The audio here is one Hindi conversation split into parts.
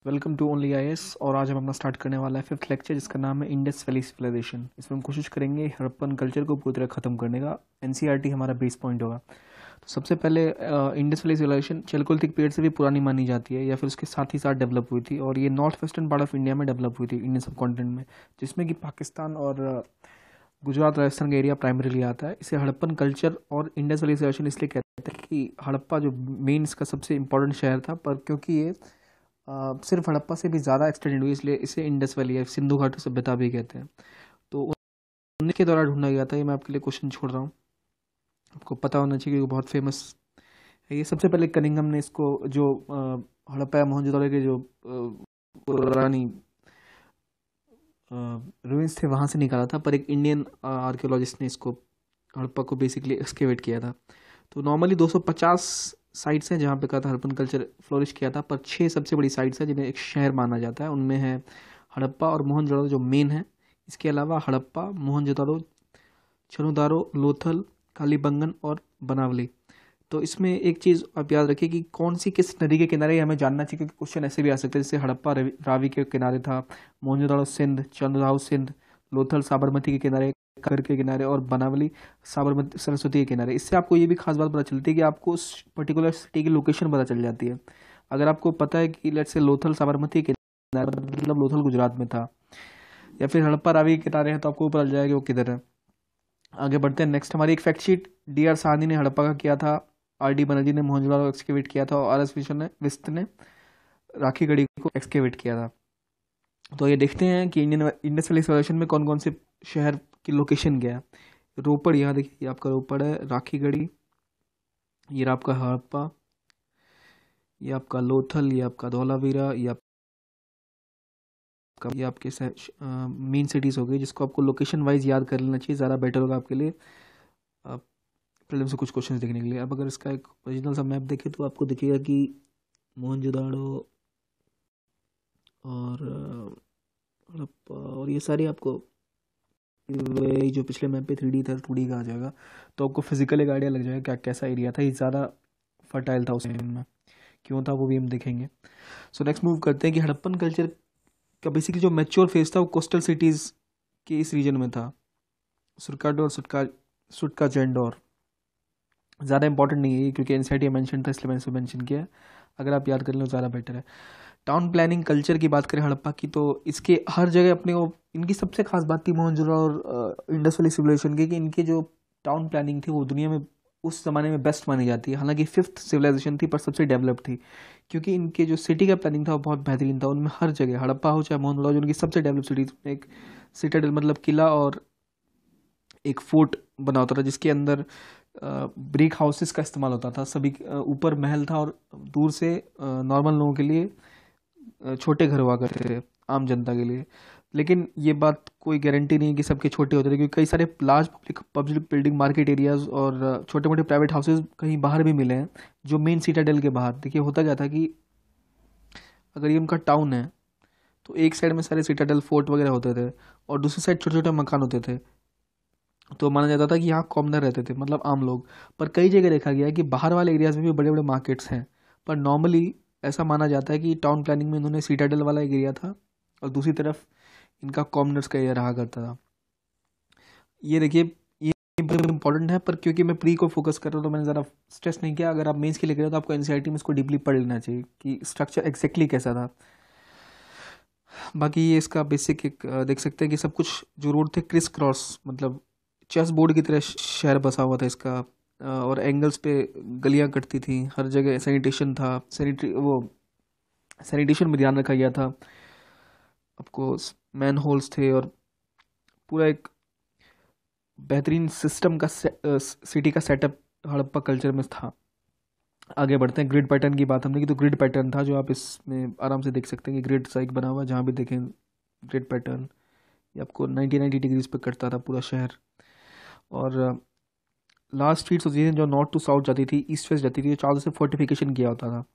Welcome to only IAS. और आज हम अपना स्टार्ट करने वाला है फिफ्थ लेक्चर, जिसका नाम है इंडस वैली सिविलाइजेशन। इसमें हम कोशिश करेंगे हड़प्पन कल्चर को पूरी तरह खत्म करने का। एनसीईआरटी हमारा बेस पॉइंट होगा। तो सबसे पहले इंडस वैली सिविलाइजेशन चलकोलिथिक पीरियड से भी पुरानी मानी जाती है, या फिर उसके साथ ही साथ डेवलप हुई थी, और ये north western part of India में डेवलप हुई थी, इंडियन सब कॉन्टिनेंट में, जिसमें कि पाकिस्तान और गुजरात राजस्थान का एरिया प्राइमरीली आता है। इसे हड़प्पन कल्चर और इंडस वैली सिविलाइजेशन इसलिए कहते हैं कि हड़प्पा जो मेन इसका सबसे इंपॉर्टेंट शहर था, पर क्योंकि ये सिर्फ हड़प्पा से भी ज़्यादा एक्सटेंडेड हुई, इसलिए इसे इंडस वैली या सिंधु घाटी सभ्यता भी कहते हैं। तो उन्हीं के द्वारा ढूंढा गया था। ये मैं आपके लिए क्वेश्चन छोड़ रहा हूँ, आपको पता होना चाहिए कि वो बहुत फेमस है। ये सबसे पहले कनिंघम ने इसको, जो हड़प्पा या मोहनजोदड़ो के जो पुरानी रूइंस थे वहाँ से निकाला था, पर एक इंडियन आर्कियोलॉजिस्ट ने इसको, हड़प्पा को बेसिकली एक्सकेवेट किया था। तो नॉर्मली 250 साइट्स हैं जहाँ पे कहा था हड़प्पन कल्चर फ्लोरिश किया था, पर 6 सबसे बड़ी साइट्स हैं जिन्हें एक शहर माना जाता है। उनमें है हड़प्पा और मोहनजोदड़ो जो मेन है। इसके अलावा हड़प्पा, मोहनजोदड़ो, चनुदारो, लोथल, कालीबंगन और बनावली। तो इसमें एक चीज़ आप याद रखिए कि कौन सी किस नदी के किनारे, हमें जानना चाहिए, क्योंकि क्वेश्चन ऐसे भी आ सकते हैं। जैसे हड़प्पा रावी के किनारे था, मोहनजोदड़ो सिंध, चंद्रगांव सिंध, लोथल साबरमती के किनारे, कर के किनारे, और बनावली साबरमती सरस्वती के किनारे। इससे आपको ये भी खास बात पता चलती है कि आपको उस पर्टिकुलर सिटी की लोकेशन पता चल जाती है। अगर आपको पता है कि लेट्स से लोथल साबरमती के किनारे, मतलब लोथल गुजरात में था, या फिर हड़प्पा रावी के किनारे है, तो आपको पता चल जाएगा कि वो किधर है। आगे बढ़ते हैं। नेक्स्ट हमारी एक fact sheet, D R Sahni ने हड़प्पा का किया था, आर डी बनर्जी ने मोहनजोदड़ो एक्सकेवेट किया था, और आर एस विस्ट ने राखी गढ़ी को एक्सकेवेट किया था। तो ये देखते हैं कि इंडस वैली सिविलाइजेशन में कौन कौन से शहर की लोकेशन क्या है। रोपड़, यहाँ देखिए, ये आपका रोपड़ है, राखी गढ़ी, ये आपका हड़प्पा, ये आपका लोथल, ये आपका धौलावीरा, ये आपके मेन सिटीज़ हो गई, जिसको आपको लोकेशन वाइज याद कर लेना चाहिए, ज़्यादा बेटर होगा आपके लिए प्रीलिम से कुछ क्वेश्चंस देखने के लिए। अब अगर इसका एक ओरिजिनल सा मैप देखें तो आपको दिखेगा कि मोहनजोदाड़ो और हड़प्पा और ये सारी आपको, वही जो पिछले मैप पे 3D था 2D का आ जाएगा। तो आपको फिजिकल एक आइडिया लग जाएगा क्या कैसा एरिया था। ये ज़्यादा फर्टाइल था उस टाइम में, क्यों था वो भी हम देखेंगे। सो नेक्स्ट मूव करते हैं कि हड़प्पन कल्चर का बेसिकली जो मैच्योर फेज था वो कोस्टल सिटीज़ के इस रीजन में था, सुरकाडो और सुटका जेंडोर। ज़्यादा इंपॉर्टेंट नहीं है क्योंकि एनसीईआरटी मेंशन था, इसलिए मैंने इसे मेंशन किया है। अगर आप याद कर लें तो ज़्यादा बेटर है। टाउन प्लानिंग कल्चर की बात करें हड़प्पा की, तो इसके हर जगह अपने को, इनकी सबसे खास बात थी मोहनजोदड़ो और इंडस वैली सिविलाइजेशन की, कि इनके जो टाउन प्लानिंग थी वो दुनिया में उस ज़माने में बेस्ट मानी जाती है। हालांकि फिफ्थ सिविलाइजेशन थी, पर सबसे डेवलप थी, क्योंकि इनके जो सिटी का प्लानिंग था वो बहुत बेहतरीन था। उनमें हर जगह, हड़प्पा हो चाहे मोहनजोदड़ो, जो उनकी सबसे डेवलप सिटी थी, एक सिटाडेल मतलब किला और एक फोर्ट बना होता था, जिसके अंदर ब्रिक हाउसेस का इस्तेमाल होता था। सभी ऊपर महल था, और दूर से नॉर्मल लोगों के लिए छोटे घर हुआ करते थे, आम जनता के लिए। लेकिन ये बात कोई गारंटी नहीं है कि सबके छोटे होते थे, क्योंकि कई सारे large public building, market areas और छोटे मोटे प्राइवेट हाउसेज कहीं बाहर भी मिले हैं, जो मेन सिटाडेल के बाहर। देखिए होता क्या था कि अगर ये उनका टाउन है, तो एक साइड में सारे सिटाडेल फोर्ट वगैरह होते थे, और दूसरी साइड छोटे छोटे मकान होते थे। तो माना जाता था कि यहाँ कॉमनर रहते थे, मतलब आम लोग। पर कई जगह देखा गया है कि बाहर वाले एरियाज में भी बड़े बड़े मार्केट्स हैं, पर नॉर्मली ऐसा माना जाता है कि टाउन प्लानिंग में इन्होंने सीटाडेल वाला एक एरिया था, और दूसरी तरफ इनका कॉमनर्स का एरिया रहा करता था। ये देखिए, ये इंपॉर्टेंट है, पर क्योंकि मैं प्री को फोकस कर रहा हूँ तो मैंने ज़रा स्ट्रेस नहीं किया। अगर आप मेंस के लिए करें तो आपको एनसीईआरटी में इसको डीपली पढ़ लेना चाहिए कि स्ट्रक्चर एग्जैक्टली कैसा था। बाकी ये इसका बेसिक एक देख सकते हैं कि सब कुछ जो रोड थे क्रिस क्रॉस, मतलब चेस बोर्ड की तरह शहर बसा हुआ था इसका, और एंगल्स पे गलियां कटती थी, हर जगह सैनिटेशन था, सैनिटेशन में ध्यान रखा गया था। आपको मैन होल्स थे, और पूरा एक बेहतरीन सिस्टम का सिटी का सेटअप हड़प्पा कल्चर में था। आगे बढ़ते हैं। ग्रिड पैटर्न की बात हमने की, तो ग्रिड पैटर्न था जो आप इसमें आराम से देख सकते हैं कि ग्रिड साइक बना हुआ, जहाँ भी देखें ग्रिड पैटर्न। ये आपको 90 डिग्रीज पे कटता था पूरा शहर। और लास्ट स्ट्रीट्स होती थी जो नॉर्थ टू साउथ जाती थी, ईस्ट वेस्ट जाती थी, चारों से फोर्टिफिकेशन किया होता था।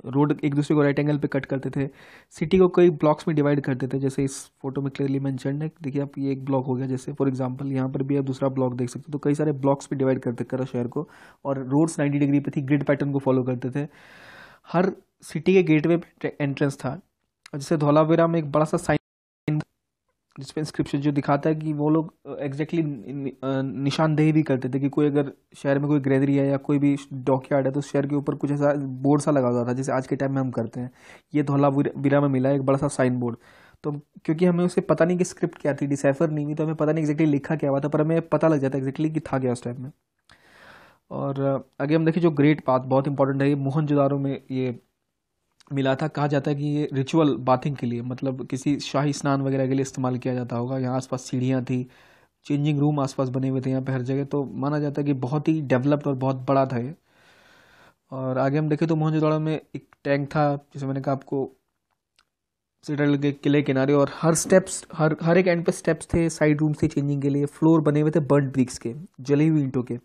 रोड एक दूसरे को राइट एंगल पे कट करते थे। सिटी को कई ब्लॉक्स में डिवाइड करते थे, जैसे इस फोटो में क्लियरली मेंशन्ड है। देखिए आप, ये एक ब्लॉक हो गया, जैसे फॉर एग्जांपल यहाँ पर भी आप दूसरा ब्लॉक देख सकते हो। तो कई सारे ब्लॉक्स में डिवाइड करते करा शहर को, और रोड्स 90 डिग्री पे थी, ग्रिड पैटर्न को फॉलो करते थे। हर सिटी के गेटवे पे एंट्रेंस था। और जैसे धौलावीरा में एक बड़ा सा साइन जिसपे इंस्क्रिप्शन जो दिखाता है कि वो लोग एग्जैक्टली निशानदेही भी करते थे कि कोई अगर शहर में कोई ग्रेनरी है या कोई भी डॉकयार्ड है तो शहर के ऊपर कुछ ऐसा बोर्ड सा लगा हुआ था जैसे आज के टाइम में हम करते हैं। ये धौलावीरा में मिला है एक बड़ा सा साइन बोर्ड। तो क्योंकि हमें उसे पता नहीं कि स्क्रिप्ट क्या थी, डिसाइफर नहीं हुई, तो हमें पता नहीं एग्जैक्टली लिखा क्या हुआ था, पर हमें पता लग जाता एग्जैक्टली कि था क्या उस टाइम में। और आगे हम देखें जो ग्रेट पाथ बहुत इंपॉर्टेंट है, ये मोहनजोदारो में ये मिला था। कहा जाता है कि ये रिचुअल बाथिंग के लिए, मतलब किसी शाही स्नान वगैरह के लिए इस्तेमाल किया जाता होगा। यहाँ आसपास सीढ़ियाँ थी, चेंजिंग रूम आसपास बने हुए थे यहाँ पे हर जगह, तो माना जाता है कि बहुत ही डेवलप्ड और बहुत बड़ा था ये। और आगे हम देखें तो मोहनजोदाड़ो में एक टैंक था, जैसे मैंने कहा आपको, सिटडल के किले किनारे। और हर स्टेप्स हर एक एंड पे स्टेप्स थे, साइड रूम्स थे चेंजिंग के लिए, फ्लोर बने हुए थे बर्न्ड ब्रिक्स के, जली हुई ईंटों के।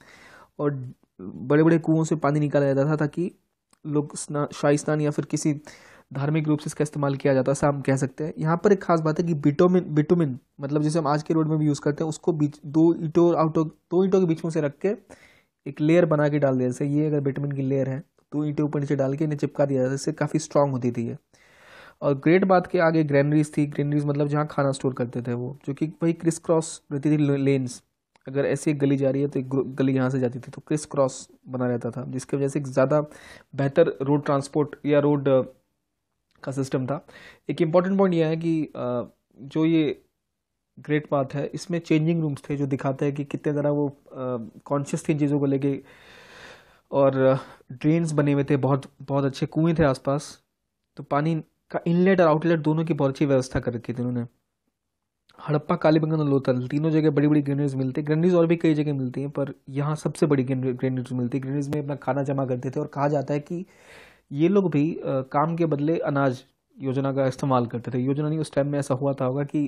और बड़े बड़े कुओं से पानी निकाला जाता था ताकि लोग शाही स्नान या फिर किसी धार्मिक रूप से इसका इस्तेमाल किया जाता है, ऐसा हम कह सकते हैं। यहाँ पर एक खास बात है कि बिटुमिन मतलब जैसे हम आज के रोड में भी यूज़ करते हैं, उसको बीच दो ईंटों के बीच में से रख के एक लेयर बना के डाल दिया। जैसे ये अगर बिटुमिन की लेयर है तो 2 ईंटें ऊपर नीचे डाल के इन्हें चिपका दिया जाता है, इससे काफ़ी स्ट्रांग होती थी ये। और ग्रेट बात के आगे ग्रेनरीज थी। ग्रेनरीज मतलब जहाँ खाना स्टोर करते थे वो, जो कि वही क्रिस क्रॉस रहती थी लेन्स। अगर ऐसी एक गली जा रही है तो एक गली यहाँ से जाती थी, तो क्रिस क्रॉस बना रहता था, जिसकी वजह से एक ज़्यादा बेहतर रोड ट्रांसपोर्ट या रोड का सिस्टम था। एक इम्पॉर्टेंट पॉइंट यह है कि जो ये ग्रेट पाथ है इसमें चेंजिंग रूम्स थे, जो दिखाता है कि कितने ज़्यादा वो कॉन्शियस थे इन चीज़ों को लेके। और ड्रेन्स बने हुए थे, बहुत बहुत अच्छे कुएं थे आसपास, तो पानी का इनलेट और आउटलेट दोनों की बहुत अच्छी व्यवस्था कर रखी थी उन्होंने। हड़प्पा, कालीबंगन और लोथल तीनों जगह बड़ी बड़ी ग्रेनरीज मिलती है। ग्रेनरीज और भी कई जगह मिलती हैं, पर यहाँ सबसे बड़ी ग्रेनरीज मिलती है। ग्रेनरीज में अपना खाना जमा करते थे, और कहा जाता है कि ये लोग भी काम के बदले अनाज योजना का इस्तेमाल करते थे। योजना नहीं, उस टाइम में ऐसा हुआ था होगा कि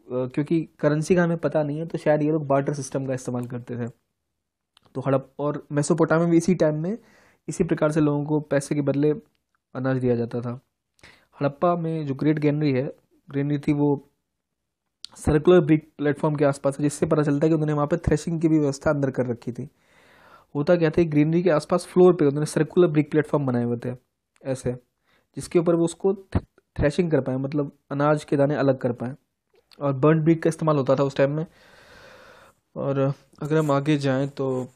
क्योंकि करेंसी का हमें पता नहीं है, तो शायद ये लोग बार्टर सिस्टम का इस्तेमाल करते थे। तो हड़प और मेसोपोटामिया में इसी टाइम में इसी प्रकार से लोगों को पैसे के बदले अनाज दिया जाता था। हड़प्पा में जो ग्रेट ग्रेनरी थी वो सर्कुलर ब्रिक प्लेटफॉर्म के आसपास है, जिससे पता चलता है कि उन्होंने वहाँ पर थ्रेशिंग की भी व्यवस्था अंदर कर रखी थी। होता क्या था, ग्रीनरी के आसपास फ्लोर पे उन्होंने सर्कुलर ब्रिक प्लेटफॉर्म बनाए हुए थे ऐसे, जिसके ऊपर वो उसको थ्रेशिंग कर पाए, मतलब अनाज के दाने अलग कर पाए। और बर्न ब्रिक का इस्तेमाल होता था उस टाइम में। और अगर हम आगे जाएं तो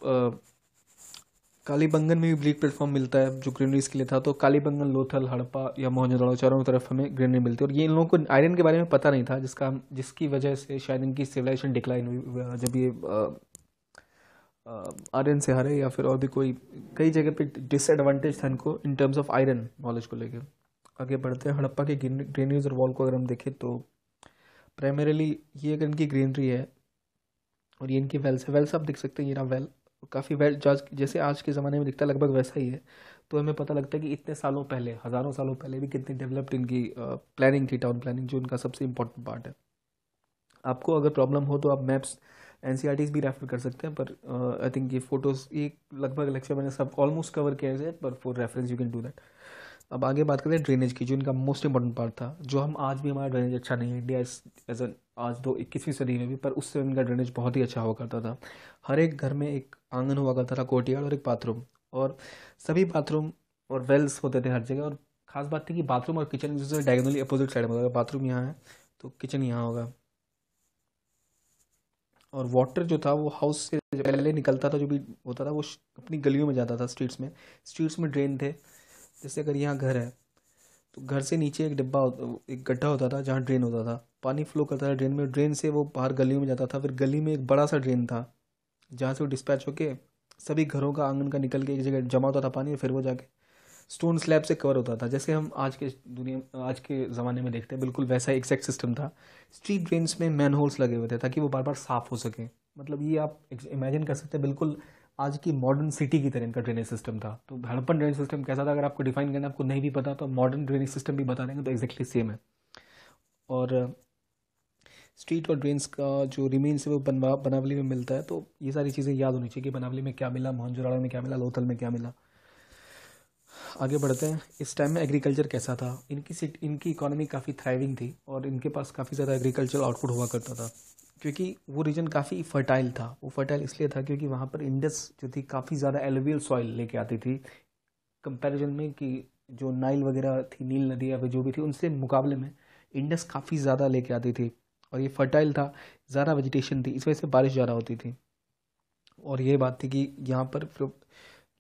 कालीबंगन में भी ब्रिक प्लेटफॉर्म मिलता है जो ग्रेनरीज के लिए था। तो कालीबंगन, लोथल, हड़प्पा या मोहनजोदड़ो चारों तरफ हमें ग्रेनरी मिलती है। और ये इन लोगों को आयरन के बारे में पता नहीं था, जिसकी वजह से शायद इनकी सिविलाइजेशन डिक्लाइन हुई, जब ये आयरन से हारे, या फिर और भी कोई कई जगह पे डिसएडवांटेज था इनको in terms of iron knowledge को लेकर। आगे बढ़ते हैं। हड़प्पा के ग्रेनरीज और वॉल को अगर हम देखें तो प्राइमरीली ये अगर इनकी ग्रीनरी है और ये इनकी वेल्स है। वेल्स आप देख सकते हैं, ये ना वेल काफ़ी वेल जैसे आज के ज़माने में दिखता है लगभग वैसा ही है। तो हमें पता लगता है कि इतने सालों पहले, हज़ारों सालों पहले भी कितनी डेवलप्ड इनकी प्लानिंग थी, टाउन प्लानिंग, जो इनका सबसे इंपॉर्टेंट पार्ट है। आपको अगर प्रॉब्लम हो तो आप मैप्स एनसीईआरटीज भी रेफर कर सकते हैं, पर आई थिंक ये फोटोज़ ये लगभग लेक्चर मैंने सब ऑलमोस्ट कवर किया है, पर for reference you can do that. अब आगे बात करते हैं ड्रेनेज की, जो इनका मोस्ट इंपॉर्टेंट पार्ट था, जो हम आज भी, हमारा ड्रेनेज अच्छा नहीं है इंडिया एज एन आज 21वीं सदी में भी, पर उससे इनका ड्रेनेज बहुत ही अच्छा हुआ करता था। हर एक घर में एक आंगन हुआ करता था, कोर्टयार्ड और एक बाथरूम, और सभी बाथरूम और वेल्स होते थे हर जगह। और खास बात थी कि बाथरूम और किचन जैसे डायगोनली अपोजिट साइड में होगा। बाथरूम यहाँ है तो किचन यहाँ होगा। और वाटर जो था वो हाउस से पहले निकलता था, जो भी होता था वो अपनी गलियों में जाता था, स्ट्रीट्स में ड्रेन थे। जैसे अगर यहाँ घर है तो घर से नीचे एक गड्ढा होता था जहाँ ड्रेन होता था, पानी फ्लो करता था ड्रेन में, ड्रेन से वो बाहर गलियों में जाता था। फिर गली में एक बड़ा सा ड्रेन था जहाँ से वो डिस्पैच होके सभी घरों का आंगन का निकल के एक जगह जमा होता था पानी, और फिर वो जाके स्टोन स्लैब से कवर होता था। जैसे हम आज के ज़माने में देखते हैं, बिल्कुल वैसा एग्जैक्ट सिस्टम था। स्ट्रीट ड्रेन्स में मैन होल्स लगे हुए थे ताकि वो बार बार साफ़ हो सके। मतलब ये आप इमेजिन कर सकते हैं, बिल्कुल आज की मॉडर्न सिटी की तरह इनका ड्रेनेज सिस्टम था। तो हड़प्पन ड्रेनेज सिस्टम कैसा था, अगर आपको डिफाइन करना आपको नहीं भी पता तो मॉडर्न ड्रेनेज सिस्टम भी बता देंगे, तो एक्जैक्टली सेम है। और स्ट्रीट और ड्रेन्स का जो रिमेन्स है वो बनावली में मिलता है। तो ये सारी चीज़ें याद होनी चाहिए कि बनावली में क्या मिला, मोहनजोदड़ो में क्या मिला, लोथल में क्या मिला। आगे बढ़ते हैं। इस टाइम में एग्रीकल्चर कैसा था, इनकी इकोनॉमी काफ़ी थ्राइविंग थी, और इनके पास काफ़ी ज़्यादा एग्रीकल्चर आउटपुट हुआ करता था, क्योंकि वो रीजन काफ़ी फर्टाइल था। वो फर्टाइल इसलिए था क्योंकि वहाँ पर इंडस जो थी काफ़ी ज़्यादा एलुवियल सॉइल लेके आती थी, कंपैरिजन में कि जो नाइल वगैरह थी, नील नदी या फिर जो भी थी, उनसे मुकाबले में इंडस काफ़ी ज़्यादा लेके आती थी, और ये फर्टाइल था, ज़्यादा वेजिटेशन थी, इस वजह से बारिश ज़्यादा होती थी। और ये बात थी कि यहाँ पर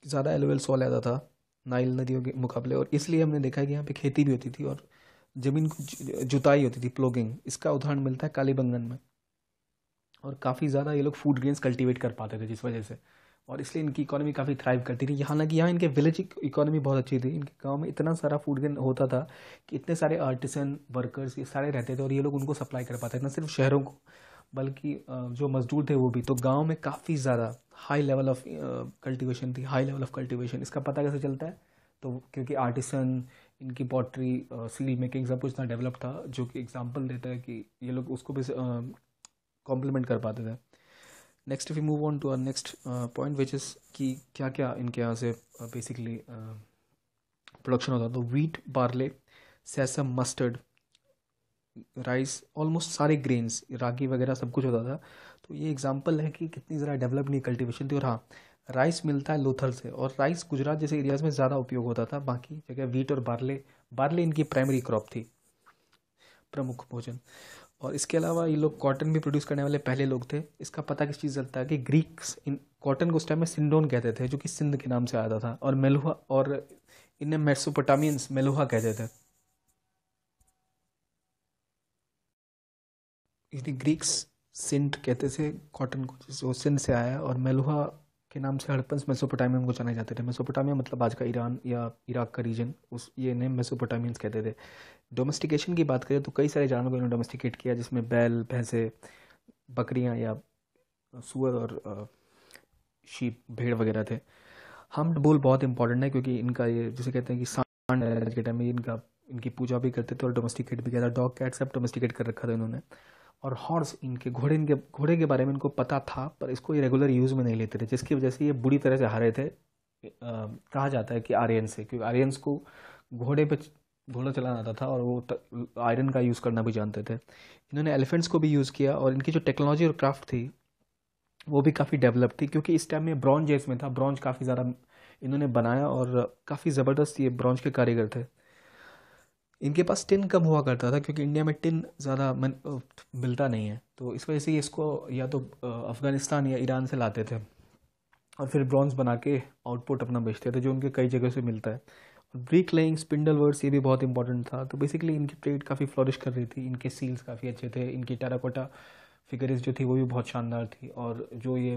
ज़्यादा एलोवेल सॉइल आता था नाइल नदियों के मुकाबले, और इसलिए हमने देखा है कि यहाँ पे खेती भी होती थी और ज़मीन को जुताई होती थी, प्लोगिंग। इसका उदाहरण मिलता है कालीबंगन में। और काफ़ी ज़्यादा ये लोग फूड ग्रेन्स कल्टीवेट कर पाते थे जिस वजह से, और इसलिए इनकी इकोनॉमी काफ़ी थ्राइव करती थी। हालांकि यहाँ इनके विलेज इकोनॉमी बहुत अच्छी थी, इनके गांव में इतना सारा फूड ग्रेन होता था कि इतने सारे आर्टिसन वर्कर्स ये सारे रहते थे, और ये लोग उनको सप्लाई कर पाते थे, न सिर्फ शहरों को बल्कि जो मजदूर थे वो भी। तो गांव में काफ़ी ज़्यादा हाई लेवल ऑफ कल्टीवेशन थी, हाई लेवल ऑफ कल्टीवेशन। इसका पता कैसे चलता है? तो क्योंकि आर्टिसन, इनकी पॉटरी, सील मेकिंग सब कुछ इतना डेवलप था, जो कि एग्जांपल देता है कि ये लोग उसको भी कॉम्प्लीमेंट कर पाते थे। Next we move on to our next point which is कि क्या क्या इनके यहाँ से बेसिकली प्रोडक्शन होता था। तो wheat, barley, सेसम, mustard, rice, almost सारे ग्रेन्स, रागी वगैरह सब कुछ होता था। तो ये एग्जांपल है कि कितनी ज़रा डेवलप नहीं कल्टीवेशन थी। और हाँ, राइस मिलता है लोथल से, और राइस गुजरात जैसे एरियाज़ में ज़्यादा उपयोग होता था, बाकी जगह वीट और बार्ले, बार्ले इनकी प्राइमरी क्रॉप थी, प्रमुख भोजन। और इसके अलावा ये लोग कॉटन भी प्रोड्यूस करने वाले पहले लोग थे। इसका पता किस चीज़ चलता है कि ग्रीक्स इन कॉटन को उस टाइम में सिंडोन कहते थे, जो कि सिंध के नाम से आता था, और मेलुहा, और इन्हें मेसोपोटामियंस मेलुहा कहते थे। इन्हें ग्रीक्स सिंध कहते थे कॉटन को, जो सिंध से आया है, और मेलुहा के नाम से हड़प्पन्स मेसोपोटामिया को जाने जाते थे। मेसोपोटामिया मतलब आज का ईरान या इराक का रीजन, उस ये नेम मेसोपोटामियंस कहते थे। डोमेस्टिकेशन की बात करें तो कई सारे जानवरों को इन्होंने डोमेस्टिकेट किया, जिसमें बैल, भैंसे, बकरियां या सुअर, और शीप, भेड़ वगैरह थे। हम्प्ड बुल बहुत इंपॉर्टेंट है, क्योंकि इनका ये जिसे कहते हैं कि सांड है, आज के टाइम में इनका इनकी पूजा भी करते थे और डोमेस्टिकेट भी किया था। डॉग, कैट सब डोमेस्टिकेट कर रखा था इन्होंने। और हॉर्स, इनके घोड़े के बारे में इनको पता था, पर इसको ये रेगुलर यूज़ में नहीं लेते थे, जिसकी वजह से ये बुरी तरह से हारे थे। कहा जाता है कि आर्यन से, क्योंकि आर्यंस को घोड़े पे घोड़ा चलाना आता था, और वो आयरन का यूज़ करना भी जानते थे। इन्होंने एलिफेंट्स को भी यूज़ किया, और इनकी जो टेक्नोलॉजी और क्राफ्ट थी वो भी काफ़ी डेवलप थी, क्योंकि इस टाइम में ब्रॉन्ज एज में था। ब्रॉन्ज काफ़ी ज़्यादा इन्होंने बनाया, और काफ़ी ज़बरदस्त ये ब्रॉन्ज के कारीगर थे। इनके पास टिन कम हुआ करता था, क्योंकि इंडिया में टिन ज़्यादा मिलता नहीं है, तो इस वजह से ये इसको या तो अफ़गानिस्तान या ईरान से लाते थे, और फिर ब्रॉन्ज बना के आउटपुट अपना बेचते थे, जो उनके कई जगह से मिलता है। और ब्रिक लेइंग, स्पिंडल वर्क्स, ये भी बहुत इंपॉर्टेंट था। तो बेसिकली इनकी ट्रेड काफ़ी फ्लोरिश कर रही थी, इनके सील्स काफ़ी अच्छे थे, इनकी टेराकोटा फिगर्स जो थी वो भी बहुत शानदार थी। और जो ये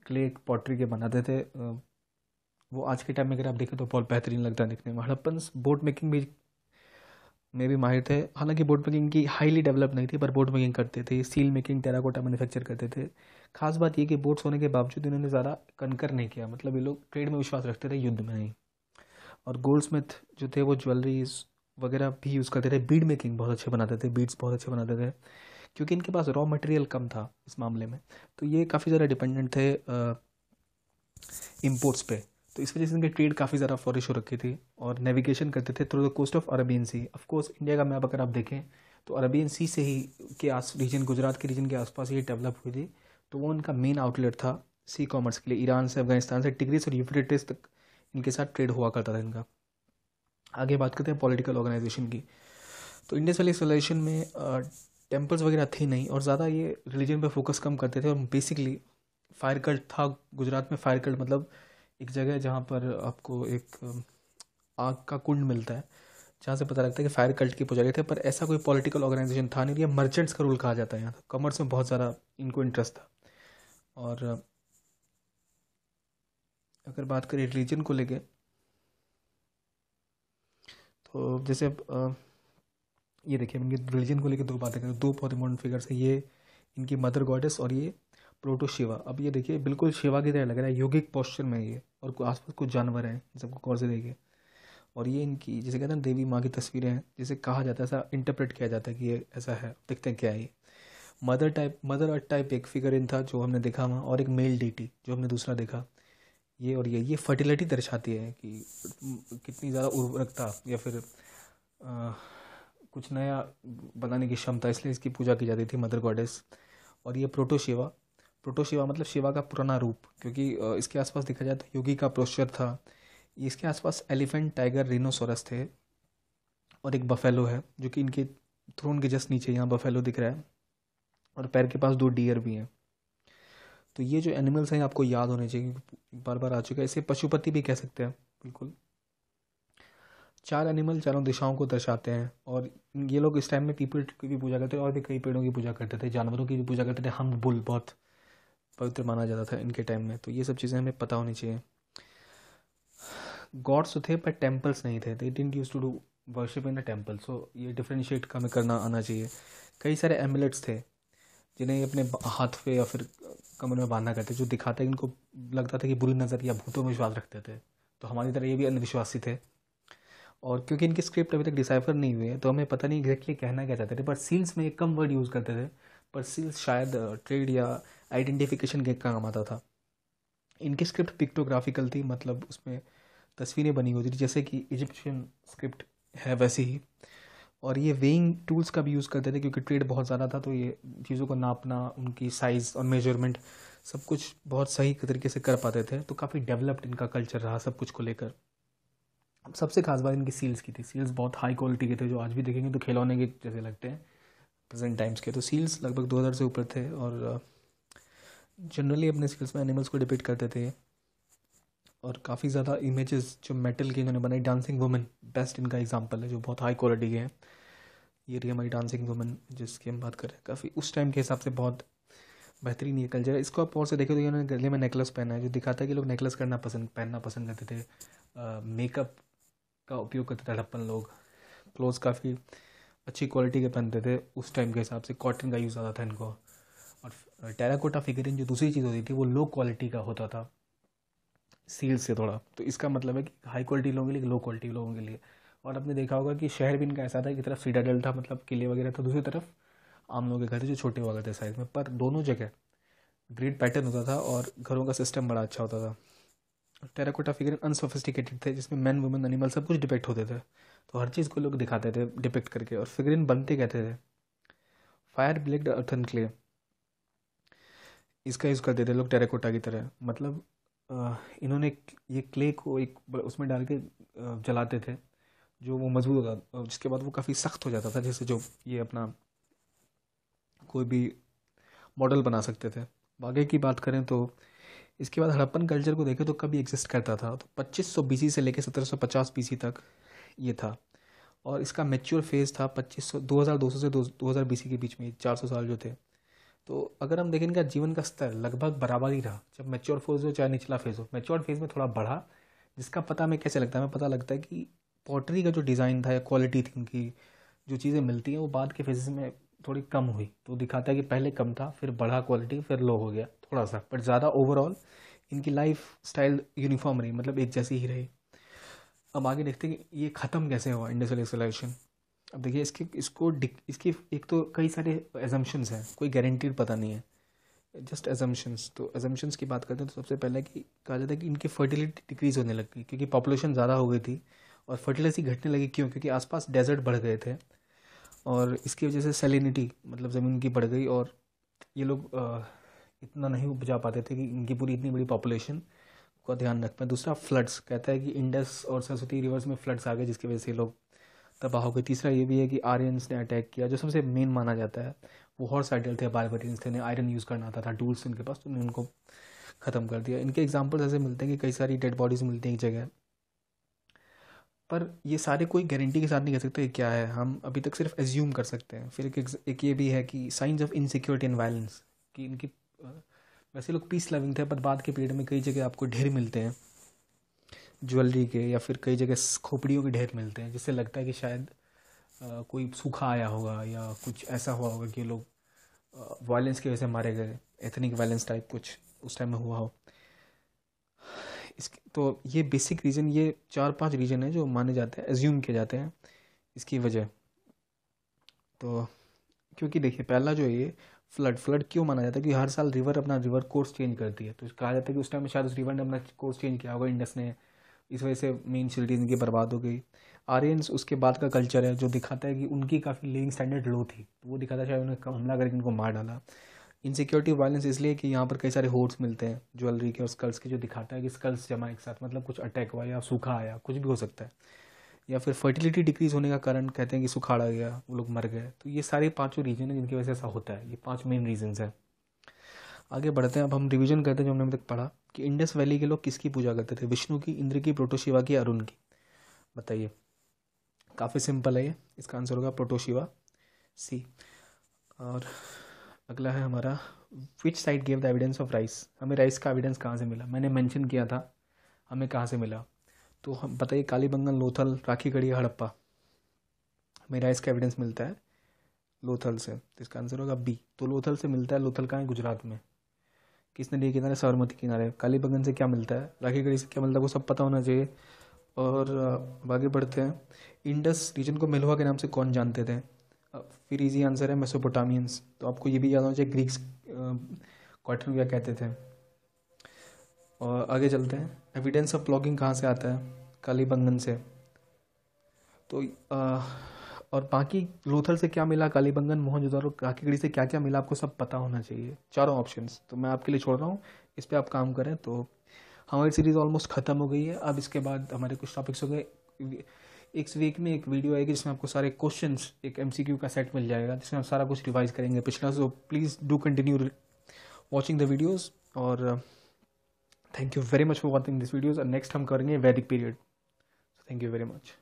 क्ले पॉटरी के बनाते थे, वो आज के टाइम में अगर आप देखें तो बहुत बेहतरीन लगता है दिखने में। हड़प्पन्स बोट मेकिंग भी में भी माहिर थे। हालांकि बोट मेकिंग की हाईली डेवलप नहीं थी, पर बोट मेकिंग करते थे। सील मेकिंग, टेराकोटा मैन्युफैक्चर करते थे। खास बात ये कि बोट्स होने के बावजूद इन्होंने ज़्यादा कनकर नहीं किया, मतलब ये लोग ट्रेड में विश्वास रखते थे, युद्ध में नहीं। और गोल्ड स्मिथ जो थे वो ज्वेलरीज वगैरह भी यूज़ करते थे। बीड मेकिंग बहुत अच्छे बनाते थे, बीड्स बहुत अच्छे बनाते थे, क्योंकि इनके पास रॉ मटेरियल कम था इस मामले में। तो ये काफ़ी ज़्यादा डिपेंडेंट थे इम्पोर्ट्स पे। तो इस वजह से इनकी ट्रेड काफ़ी ज़्यादा फ्लोरिश हो रखी थी, और नेविगेशन करते थे through the coast of Arabian sea. Of course India का मैप अगर आप देखें तो अरबियन सी से ही के आस रीजन, गुजरात के रीजन के आसपास ये डेवलप हुई थी। तो वो उनका मेन आउटलेट था सी कॉमर्स के लिए। ईरान से, अफगानिस्तान से, टिग्रिस और यूफ्रेटिस तक इनके साथ ट्रेड हुआ करता था इनका। आगे बात करते हैं पॉलिटिकल ऑर्गेनाइजेशन की। तो इंडस वैली सिविलाइजेशन में टेम्पल्स वगैरह थी नहीं, और ज़्यादा ये रिलीजन पे फोकस कम करते थे। और बेसिकली फायर कल्ट था गुजरात में। फायर कल्ट मतलब एक जगह है जहाँ पर आपको एक आग का कुंड मिलता है, जहाँ से पता लगता है कि फायर कल्ट की पुजारी थे। पर ऐसा कोई पॉलिटिकल ऑर्गेनाइजेशन था नहीं, ये मर्चेंट्स का रूल कहा जाता है यहाँ। कॉमर्स में बहुत ज़्यादा इनको इंटरेस्ट था। और अगर बात करें रिलीजन को लेके, तो जैसे ये देखिए, इनके रिलीजन को लेके दो बातें करें, दो बहुत इंपॉर्टेंट फिगर्स है, ये इनकी मदर गॉडेस और ये प्रोटो शिवा। अब ये देखिए बिल्कुल शिवा की तरह लग रहा है, योगिक पोस्चर में ये, और आसपास कुछ जानवर हैं, इन सबको गौर से देखिए। और ये इनकी जिसे कहते हैं देवी माँ की तस्वीरें हैं, जिसे कहा जाता है, ऐसा इंटरप्रेट किया जाता है कि ये ऐसा है। देखते हैं क्या है ये। मदर अर्थ टाइप एक फिगर इन था जो हमने देखा वहाँ, और एक मेल डीटी जो हमने दूसरा देखा। ये और ये फर्टिलिटी दर्शाती है कि कितनी ज़्यादा उर्वरकता या फिर कुछ नया बनाने की क्षमता, इसलिए इसकी पूजा की जाती थी, मदर गॉडेस। और ये प्रोटो शिवा, प्रोटो शिवा मतलब शिवा का पुराना रूप, क्योंकि इसके आसपास देखा जाए तो योगी का पोस्चर था। इसके आसपास एलिफेंट, टाइगर, रिनोसोरस थे और एक बफेलो है जो कि इनके थ्रोन के जस्ट नीचे यहाँ बफेलो दिख रहा है, और पैर के पास 2 डियर भी हैं। तो ये जो एनिमल्स हैं आपको याद होने चाहिए क्योंकि बार बार आ चुका है। इसे पशुपति भी कह सकते हैं। बिल्कुल 4 एनिमल चारों दिशाओं को दर्शाते हैं, और ये लोग इस टाइम में पीपल की भी पूजा करते थे और भी कई पेड़ों की पूजा करते थे, जानवरों की भी पूजा करते थे। हम बुल बहुत पवित्र माना जाता था इनके टाइम में, तो ये सब चीज़ें हमें पता होनी चाहिए। गॉड्स तो थे पर टेम्पल्स नहीं थे, they didn't use to do worship in the temple, so ये डिफ्रेंशिएट हमें करना आना चाहिए। कई सारे एमुलेट्स थे जिन्हें ये अपने हाथ पे या फिर कमर में बांधा करते, जो दिखाता है इनको लगता था कि बुरी नज़र या भूतों में विश्वास रखते थे, तो हमारी तरह ये भी अंधविश्वासी थे। और क्योंकि इनकी स्क्रिप्ट अभी तक डिसाइफर नहीं हुई है तो हमें पता नहीं एग्जैक्टली कहना क्या चाहते थे, पर सील्स में एक कम वर्ड यूज़ करते थे, पर सील्स शायद ट्रेड या आइडेंटिफिकेशन के काम आता था। इनकी स्क्रिप्ट पिक्टोग्राफिकल थी, मतलब उसमें तस्वीरें बनी होती थी जैसे कि इजिप्शियन स्क्रिप्ट है वैसी ही। और ये वेइंग टूल्स का भी यूज़ करते थे क्योंकि ट्रेड बहुत ज़्यादा था, तो ये चीज़ों को नापना, उनकी साइज़ और मेजरमेंट सब कुछ बहुत सही तरीके से कर पाते थे, तो काफ़ी डेवलप्ड इनका कल्चर रहा सब कुछ को लेकर। सबसे खास बात इनकी सील्स की थी। सील्स बहुत हाई क्वालिटी के थे, जो आज भी देखेंगे तो खिलौने के जैसे लगते हैं प्रेजेंट टाइम्स के। तो सील्स लगभग 2000 से ऊपर थे, और जनरली अपने सील्स में एनिमल्स को डिपिक्ट करते थे। और काफ़ी ज़्यादा इमेजेस जो मेटल की इन्होंने बनाई, डांसिंग वुमेन बेस्ट इनका एग्जांपल है जो बहुत हाई क्वालिटी के हैं। ये रही हमारी डांसिंग वुमेन जिसकी हम बात कर रहे हैं, काफ़ी उस टाइम के हिसाब से बहुत बेहतरीन ये कल्चर है। इसको आप और से देखें तो इन्होंने गले में नेकलेस पहना है, जो दिखाता है कि लोग नेकलेस पहनना पसंद करते थे। मेकअप का उपयोग करते थे हड़प्पन लोग। क्लोथ्स काफ़ी अच्छी क्वालिटी के पहनते थे उस टाइम के हिसाब से, कॉटन का यूज़ आता था इनको। और टेराकोटा फिगरिन जो दूसरी चीज़ होती थी वो लो क्वालिटी का होता था सील से थोड़ा, तो इसका मतलब है कि हाई क्वालिटी लोगों के लिए, लो क्वालिटी लोगों के लिए। और आपने देखा होगा कि शहर भी इनका ऐसा था, एक तरफ सीटाडेल था मतलब किले वगैरह था, दूसरी तरफ आम लोगों के घर थे जो छोटे हुआ करते साइज में, पर दोनों जगह ग्रिड पैटर्न होता था और घरों का सिस्टम बड़ा अच्छा होता था। टेराकोटा फिगर अनसोफिस्टिकेटेड थे जिसमें मैन वुमेन एनिमल सब कुछ डिपेक्ट होते थे, तो हर चीज़ को लोग दिखाते थे डिपेक्ट करके। और फिगरिन बनते कहते थे फायर ब्लेड अर्थन क्ले, इसका यूज़ करते थे लोग टेराकोटा की तरह। मतलब इन्होंने ये क्ले को एक उसमें डाल के जलाते थे, जो वो मजबूत होता, जिसके बाद वो काफ़ी सख्त हो जाता था, जैसे जो ये अपना कोई भी मॉडल बना सकते थे। आगे की बात करें तो इसके बाद हड़प्पन कल्चर को देखें तो कभी एग्जिस्ट करता था, तो 2500 बीसी से लेकर 1750 बीसी तक ये था। और इसका मैच्योर फेज़ था 2500 2200 से 2000 बीसी के बीच में, 400 साल जो थे। तो अगर हम देखें इनका जीवन का स्तर लगभग बराबर ही रहा, चाहे मैच्योर फेज़ हो चाहे निचला फेज़ हो। मैच्योर फेज़ में थोड़ा बढ़ा, जिसका पता हमें कैसे लगता है, हमें पता लगता है कि पॉटरी का जो डिज़ाइन था या क्वालिटी थी उनकी, जो चीज़ें मिलती हैं वो बाद के फेजेस में थोड़ी कम हुई, तो दिखाता है कि पहले कम था फिर बढ़ा क्वालिटी फिर लो हो गया थोड़ा सा, बट ज़्यादा ओवरऑल इनकी लाइफ स्टाइल यूनिफॉर्म रही, मतलब एक जैसी ही रही। अब आगे देखते हैं कि ये ख़त्म कैसे हुआ इंडस्ट्रियल एक्सलेशन। अब देखिए इसकी एक तो कई सारे एजम्पन्स हैं, कोई गारंटीड पता नहीं है, जस्ट एजम्पन्स। तो एजम्पन्स की बात करते हैं तो सबसे पहले कि कहा जाता है कि इनकी फर्टिलिटी डिक्रीज होने लग गई क्योंकि पॉपुलेशन ज़्यादा हो गई थी, और फर्टिलिटी घटने लगी क्यों, क्योंकि आसपास डेजर्ट बढ़ गए थे, और इसकी वजह से सैलिनिटी मतलब ज़मीन की बढ़ गई, और ये लोग इतना नहीं उपजा पाते थे कि इनकी पूरी इतनी बड़ी पॉपुलेशन का ध्यान रख पाए। दूसरा फ्लड्स, कहता है कि इंडस और सरस्वती रिवर्स में फ्लड्स आ गए जिसकी वजह से लोग तबाह हो गए। तीसरा ये भी है कि आर्यंस ने अटैक किया, जो सबसे मेन माना जाता है। वो हॉर्स आइडल थे, बारबरियंस थे, उन्हें आयरन यूज़ करना आता था, टूल्स उनके पास, तो उन्होंने उनको ख़त्म कर दिया। इनके एग्जाम्पल्स ऐसे मिलते हैं कि कई सारी डेड बॉडीज़ मिलती हैं एक जगह, पर ये सारे कोई गारंटी के साथ नहीं कह सकते क्या है, हम अभी तक सिर्फ एज्यूम कर सकते हैं। फिर एक ये भी है कि science of insecurity and violence, कि इनकी वैसे लोग पीस लविंग थे, पर बाद के पीरियड में कई जगह आपको ढेर मिलते हैं ज्वेलरी के, या फिर कई जगह खोपड़ियों के ढेर मिलते हैं, जिससे लगता है कि शायद कोई सूखा आया होगा या कुछ ऐसा हुआ होगा कि लोग वायलेंस की वजह से मारे गए, एथनिक वायलेंस टाइप कुछ उस टाइम में हुआ हो। तो ये बेसिक रीज़न, ये 4-5 रीज़न है जो माने जाते हैं, एज्यूम किए जाते हैं इसकी वजह। तो क्योंकि देखिए पहला जो है ये फ्लड क्यों माना जाता है, क्योंकि हर साल रिवर अपना रिवर कोर्स चेंज करती है, तो कहा जाता है कि उस टाइम में शायद उस रिवर ने अपना कोर्स चेंज किया होगा इंडस ने, इस वजह से मेन सिटीज इनकी बर्बाद हो गई। आर्यंस उसके बाद का कल्चर है जो दिखाता है कि उनकी काफ़ी लिविंग स्टैंडर्ड लो थी, तो वो दिखाता है शायद उन्हें हमला करके इनको मार डाला। इनसिक्योरिटी वायलेंस इसलिए कि यहाँ पर कई सारे होर्ड्स मिलते हैं ज्वेलरी के और स्कल्स के, जो दिखाता है कि स्कल्स जमा एक साथ, मतलब कुछ अटैक हुआ या सूखा आया, कुछ भी हो सकता है। या फिर फर्टिलिटी डिक्रीज होने का कारण कहते हैं कि सुखाड़ आ गया, वो लोग मर गए। तो ये सारे पांचों रीजन है जिनकी वजह से ऐसा होता है। ये 5 मेन रीजंस हैं। आगे बढ़ते हैं। अब हम रिवीजन करते हैं जो हमने अभी तक पढ़ा कि इंडस वैली के लोग किसकी पूजा करते थे? विष्णु की, इंद्र की, प्रोटोशिवा की, अरुण की। बताइए। काफ़ी सिंपल है ये। इसका आंसर होगा प्रोटोशिवा, सी। और अगला है हमारा, which side gave the evidence of rice? हमें राइस का एविडेंस कहाँ से मिला? मैंने मेंशन किया था हमें कहाँ से मिला। तो हम बताइए, कालीबंगन, लोथल, राखीगढ़ी, हड़प्पा। हमें राइस का एविडेंस मिलता है लोथल से, तो इसका आंसर होगा बी। तो लोथल से मिलता है। लोथल कहाँ है? गुजरात में। किस नदी के किनारे? साबरमती किनारे। कालीबंगन से क्या मिलता है? राखीगढ़ी से क्या मिलता है? वो सब पता होना चाहिए। और अब आगे बढ़ते हैं। इंडस रीजन को मेलुहा के नाम से कौन जानते थे? फिर इजी आंसर है मेसोपोटामियंस। तो आपको ये भी याद होना चाहिए ग्रीक्स कॉटन क्या कहते थे। और आगे चलते हैं। एविडेंस ऑफ प्लॉगिंग कहाँ से आता है? कालीबंगन से। तो और बाकी लोथल से क्या मिला, कालीबंगन, मोहनजोदड़ो, राखीगढ़ी से क्या क्या मिला, आपको सब पता होना चाहिए, चारों ऑप्शंस। तो मैं आपके लिए छोड़ रहा हूँ, इस पर आप काम करें। तो हमारी सीरीज़ ऑलमोस्ट ख़त्म हो गई है। अब इसके बाद हमारे कुछ टॉपिक्स हो गए। एक वीक में एक वीडियो आएगी जिसमें आपको सारे क्वेश्चंस, एक एमसीक्यू का सेट मिल जाएगा जिसमें हम सारा कुछ रिवाइज करेंगे पिछला। So please do continue watching the videos. और thank you very much for watching this videos. और नेक्स्ट हम करेंगे Vedic period. Thank you very much.